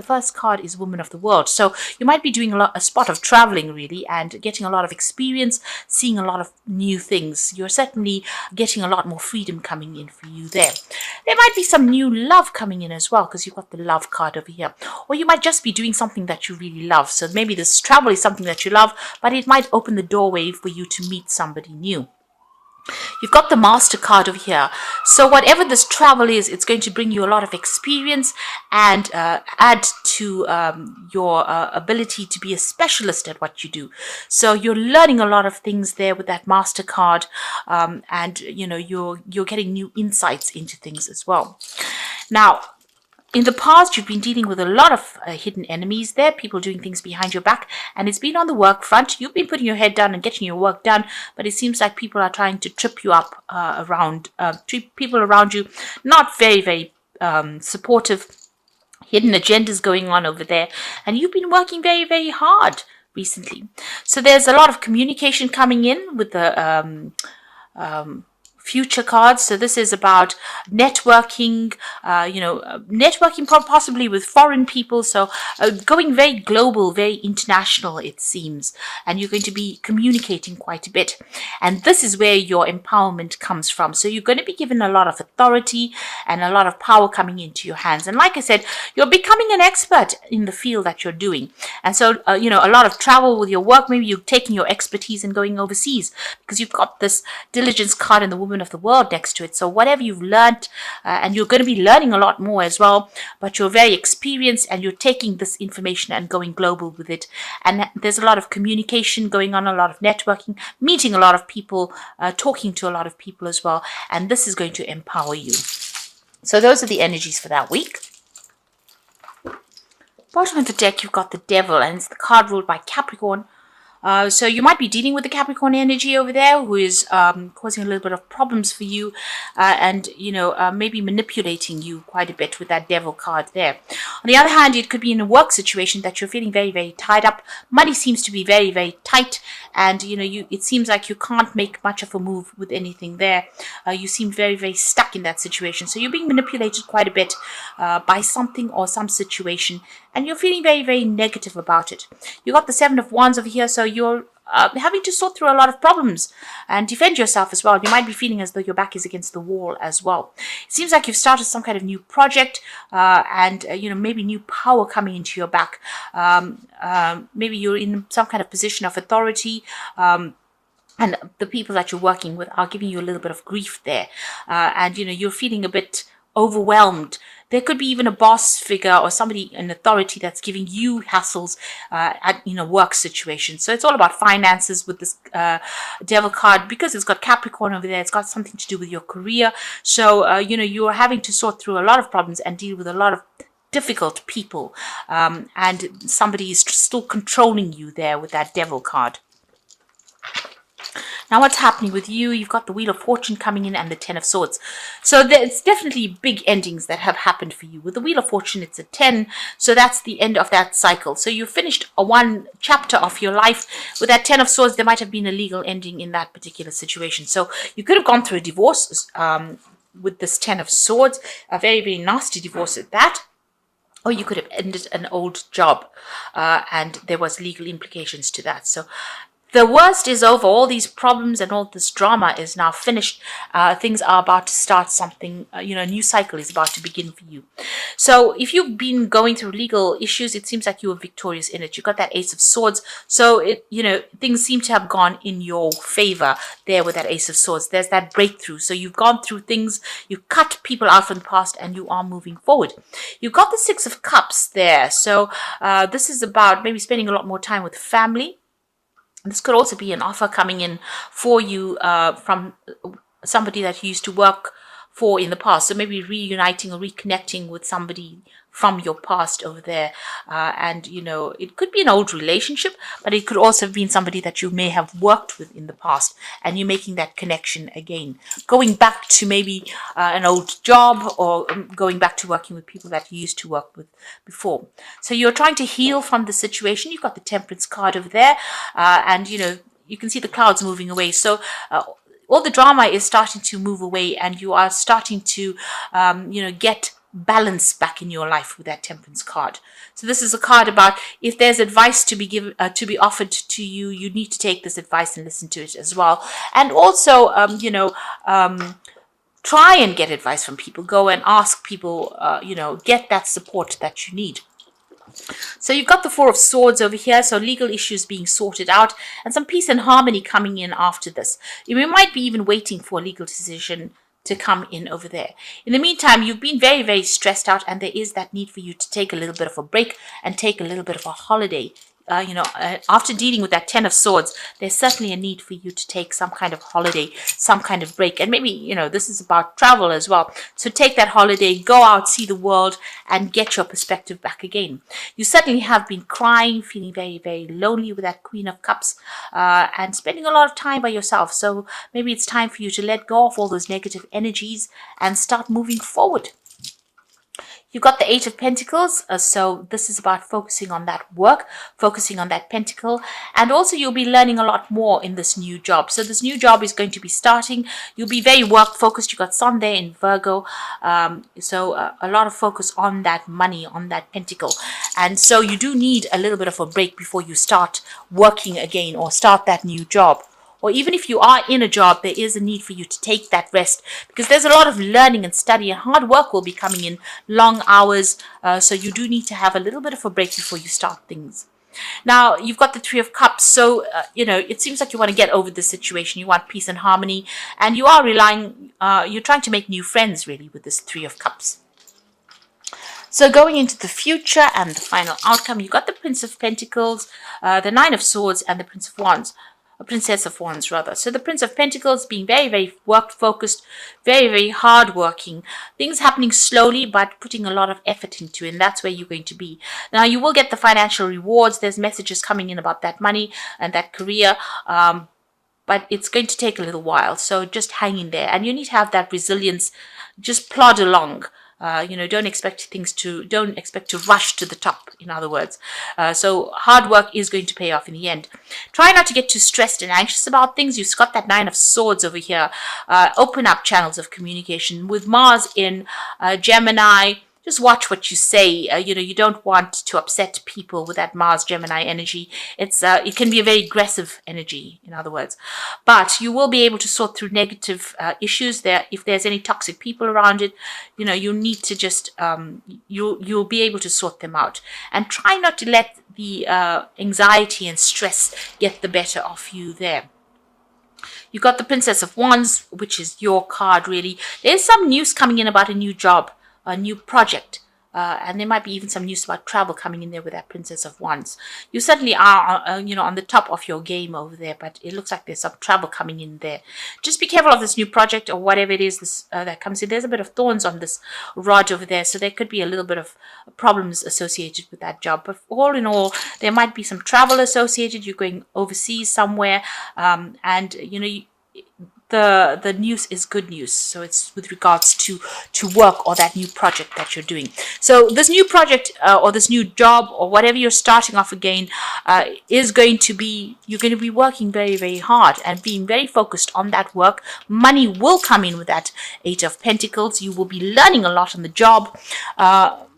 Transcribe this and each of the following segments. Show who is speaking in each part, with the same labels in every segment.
Speaker 1: first card is Woman of the World. So you might be doing a spot of traveling really and getting a lot of experience, seeing a lot of new things. You're certainly getting a lot more freedom coming in for you there. There might be some new love coming in as well because you've got the love card over here. Or you might just be doing something that you really love. So maybe this travel is something that you love, but it might open the doorway for you to meet somebody new. You've got the Master card over here. So whatever this travel is, it's going to bring you a lot of experience and add to your ability to be a specialist at what you do. So you're learning a lot of things there with that Master card, and you're getting new insights into things as well. Now, in the past, you've been dealing with a lot of hidden enemies there, people doing things behind your back, and it's been on the work front. You've been putting your head down and getting your work done, but it seems like people are trying to trip you up people around you, not very, very supportive, hidden agendas going on over there, and you've been working very, very hard recently. So there's a lot of communication coming in with the future cards. So this is about networking, networking possibly with foreign people. So going very global, very international, it seems. And you're going to be communicating quite a bit. And this is where your empowerment comes from. So you're going to be given a lot of authority and a lot of power coming into your hands. And like I said, you're becoming an expert in the field that you're doing. And so, a lot of travel with your work, maybe you're taking your expertise and going overseas because you've got this diligence card in the Woman of the World next to it. So whatever you've learned, and you're going to be learning a lot more as well, but you're very experienced and you're taking this information and going global with it. And there's a lot of communication going on, a lot of networking, meeting a lot of people, talking to a lot of people as well. And this is going to empower you. So those are the energies for that week. Bottom of the deck, you've got the Devil, and it's the card ruled by Capricorn. So you might be dealing with the Capricorn energy over there, who is causing a little bit of problems for you, and maybe manipulating you quite a bit with that Devil card there. On the other hand, it could be in a work situation that you're feeling very, very tied up. Money seems to be very, very tight, and it seems like you can't make much of a move with anything there. You seem very, very stuck in that situation. So you're being manipulated quite a bit by something or some situation, and you're feeling very, very negative about it. You got the Seven of Wands over here, so you're having to sort through a lot of problems and defend yourself as well. You might be feeling as though your back is against the wall as well. It seems like you've started some kind of new project, and maybe new power coming into your back. Maybe you're in some kind of position of authority, and the people that you're working with are giving you a little bit of grief there, and you're feeling a bit overwhelmed. There could be even a boss figure or somebody in authority that's giving you hassles in a work situation. So it's all about finances with this Devil card, because it's got Capricorn over there. It's got something to do with your career. So you're having to sort through a lot of problems and deal with a lot of difficult people, and somebody is still controlling you there with that Devil card. Now what's happening with you? You've got the Wheel of Fortune coming in and the Ten of Swords. So there's definitely big endings that have happened for you. With the Wheel of Fortune, it's a 10. So that's the end of that cycle. So you finished one chapter of your life. With that Ten of Swords, there might have been a legal ending in that particular situation. So you could have gone through a divorce with this Ten of Swords. A very, very nasty divorce at that. Or you could have ended an old job, and there was legal implications to that. So the worst is over. All these problems and all this drama is now finished. Things are about to start something, a new cycle is about to begin for you. So if you've been going through legal issues, it seems like you were victorious in it. You got that Ace of Swords. So, things seem to have gone in your favor there with that Ace of Swords. There's that breakthrough. So you've gone through things, you've cut people out from the past, and you are moving forward. You've got the Six of Cups there. So this is about maybe spending a lot more time with family. This could also be an offer coming in for you from somebody that you used to work for in the past. So maybe reuniting or reconnecting with somebody from your past over there. And it could be an old relationship, but it could also have been somebody that you may have worked with in the past, and you're making that connection again. Going back to maybe an old job, or going back to working with people that you used to work with before. So you're trying to heal from the situation. You've got the Temperance card over there, and you can see the clouds moving away. So all the drama is starting to move away, and you are starting to get balance back in your life with that Temperance card. So this is a card about if there's advice to be given, to be offered to you, you need to take this advice and listen to it as well. And also, try and get advice from people. Go and ask people, get that support that you need. So you've got the Four of Swords over here, so legal issues being sorted out and some peace and harmony coming in after this. You might be even waiting for a legal decision to come in over there. In the meantime, you've been very, very stressed out, and there is that need for you to take a little bit of a break and take a little bit of a holiday. After dealing with that Ten of Swords, there's certainly a need for you to take some kind of holiday, some kind of break. And maybe, this is about travel as well. So take that holiday, go out, see the world, and get your perspective back again. You certainly have been crying, feeling very, very lonely with that Queen of Cups, and spending a lot of time by yourself. So maybe it's time for you to let go of all those negative energies and start moving forward. You've got the Eight of Pentacles, so this is about focusing on that work, focusing on that pentacle, and also you'll be learning a lot more in this new job. So this new job is going to be starting. You'll be very work-focused. You've got Sun there in Virgo, so a lot of focus on that money, on that pentacle. And so you do need a little bit of a break before you start working again or start that new job. Or even if you are in a job, there is a need for you to take that rest, because there's a lot of learning and study, and hard work will be coming in, long hours. So you do need to have a little bit of a break before you start things. Now, you've got the Three of Cups. So, it seems like you want to get over this situation. You want peace and harmony, and you are you're trying to make new friends really with this Three of Cups. So going into the future and the final outcome, you've got the Prince of Pentacles, the Nine of Swords, and the Prince of Wands. A Princess of Wands, rather. So the Prince of Pentacles being very, very work-focused, very, very hard-working. Things happening slowly, but putting a lot of effort into it, and that's where you're going to be. Now, you will get the financial rewards. There's messages coming in about that money and that career, but it's going to take a little while. So just hang in there, and you need to have that resilience. Just plod along. Don't expect to rush to the top, in other words. So hard work is going to pay off in the end. Try not to get too stressed and anxious about things. You've got that Nine of Swords over here. Open up channels of communication. With Mars in Gemini, just watch what you say. You don't want to upset people with that Mars Gemini energy. It can be a very aggressive energy, in other words. But you will be able to sort through negative issues there. If there's any toxic people around it, you need to just, you'll be able to sort them out. And try not to let the anxiety and stress get the better of you there. You've got the Princess of Wands, which is your card, really. There's some news coming in about a new job, a new project, and there might be even some news about travel coming in there with that Princess of Wands. You certainly are, on the top of your game over there, but it looks like there's some travel coming in there. Just be careful of this new project or whatever it is that comes in. There's a bit of thorns on this rod over there, so there could be a little bit of problems associated with that job. But all in all, there might be some travel associated. You're going overseas somewhere, and the news is good news. So it's with regards to work or that new project that you're doing. So this new project or this new job or whatever you're starting off again you're going to be working very, very hard and being very focused on that work. Money will come in with that Eight of Pentacles. You will be learning a lot on the job,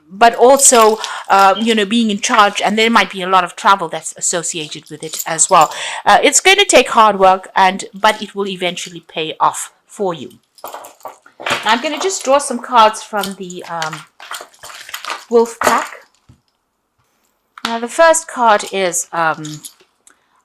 Speaker 1: but also, being in charge, and there might be a lot of travel that's associated with it as well. It's going to take hard work, but it will eventually pay off for you. Now, I'm going to just draw some cards from the Wolf Pack. Now, the first card is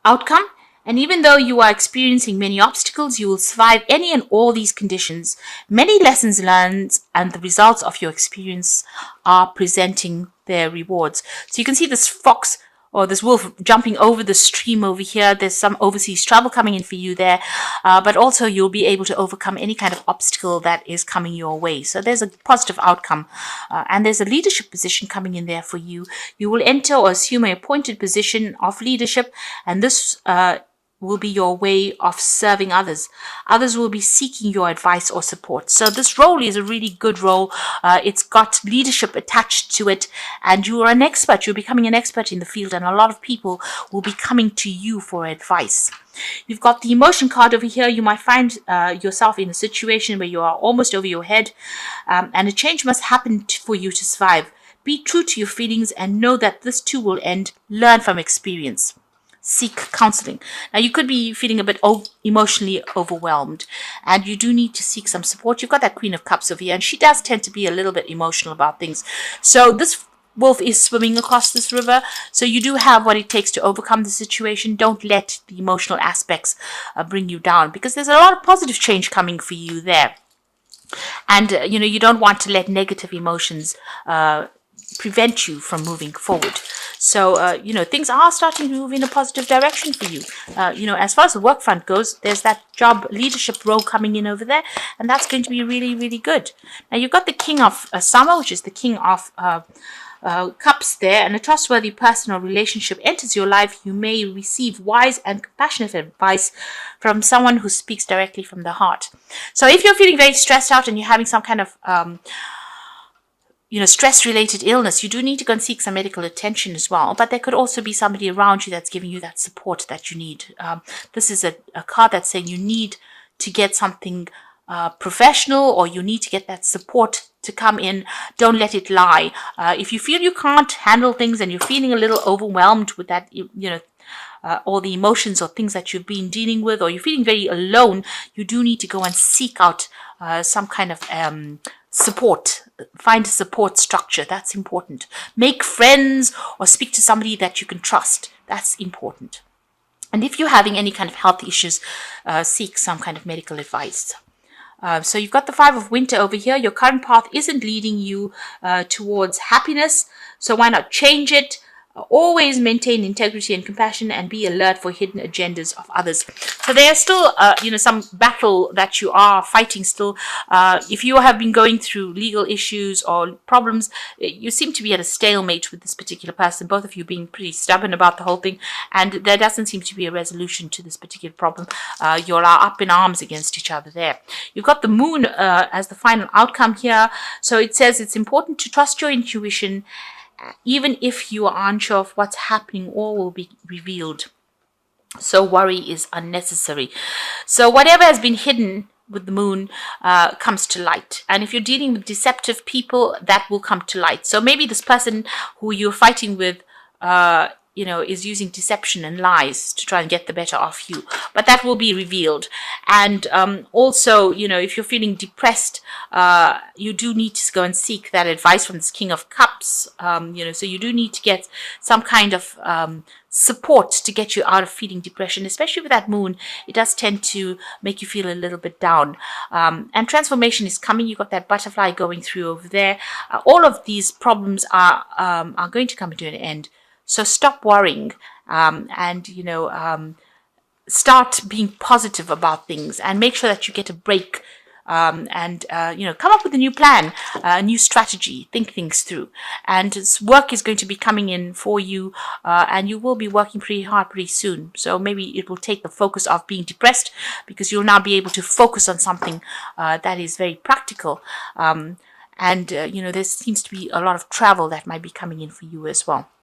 Speaker 1: Outcome. And even though you are experiencing many obstacles, you will survive any and all these conditions. Many lessons learned and the results of your experience are presenting their rewards. So you can see this fox or this wolf jumping over the stream over here. There's some overseas travel coming in for you there, but also you'll be able to overcome any kind of obstacle that is coming your way. So there's a positive outcome, and there's a leadership position coming in there for you. You will enter or assume an appointed position of leadership, and this will be your way of serving others. Others will be seeking your advice or support. So this role is a really good role. It's got leadership attached to it, and you are an expert. You're becoming an expert in the field, and a lot of people will be coming to you for advice. You've got the emotion card over here. You might find yourself in a situation where you are almost over your head, and a change must happen for you to survive. Be true to your feelings and know that this too will end. Learn from experience. Seek counseling. Now, you could be feeling a bit emotionally overwhelmed, and you do need to seek some support. You've got that Queen of Cups over here, and she does tend to be a little bit emotional about things. So this wolf is swimming across this river, so you do have what it takes to overcome the situation. Don't let the emotional aspects bring you down, because there's a lot of positive change coming for you there. And, you don't want to let negative emotions prevent you from moving forward. So, things are starting to move in a positive direction for you. As far as the work front goes, there's that job leadership role coming in over there, and that's going to be really, really good. Now, you've got the King of Summer, which is the King of Cups there, and a trustworthy person or relationship enters your life. You may receive wise and compassionate advice from someone who speaks directly from the heart. So if you're feeling very stressed out and you're having some kind of stress-related illness, you do need to go and seek some medical attention as well. But there could also be somebody around you that's giving you that support that you need. This is a card that's saying you need to get something professional, or you need to get that support to come in. Don't let it lie. If you feel you can't handle things and you're feeling a little overwhelmed with that, all the emotions or things that you've been dealing with, or you're feeling very alone, you do need to go and seek out some kind of support. Find a support structure. That's important. Make friends or speak to somebody that you can trust. That's important. And if you're having any kind of health issues, seek some kind of medical advice. So you've got the Five of Winter over here. Your current path isn't leading you towards happiness, so why not change it? Always maintain integrity and compassion, and be alert for hidden agendas of others. So there's still, some battle that you are fighting still. If you have been going through legal issues or problems, you seem to be at a stalemate with this particular person, both of you being pretty stubborn about the whole thing, and there doesn't seem to be a resolution to this particular problem. You all are up in arms against each other there. You've got the Moon as the final outcome here. So it says it's important to trust your intuition. Even if you are unsure of what's happening, all will be revealed. So worry is unnecessary. So whatever has been hidden with the Moon comes to light. And if you're dealing with deceptive people, that will come to light. So maybe this person who you're fighting with is using deception and lies to try and get the better of you. But that will be revealed. And also, if you're feeling depressed, you do need to go and seek that advice from this King of Cups. So you do need to get some kind of support to get you out of feeling depression, especially with that Moon. It does tend to make you feel a little bit down. And transformation is coming. You've got that butterfly going through over there. All of these problems are going to come to an end. So stop worrying and start being positive about things, and make sure that you get a break and come up with a new plan, a new strategy, think things through. And work is going to be coming in for you, and you will be working pretty hard pretty soon. So maybe it will take the focus off being depressed, because you'll now be able to focus on something that is very practical. And there seems to be a lot of travel that might be coming in for you as well.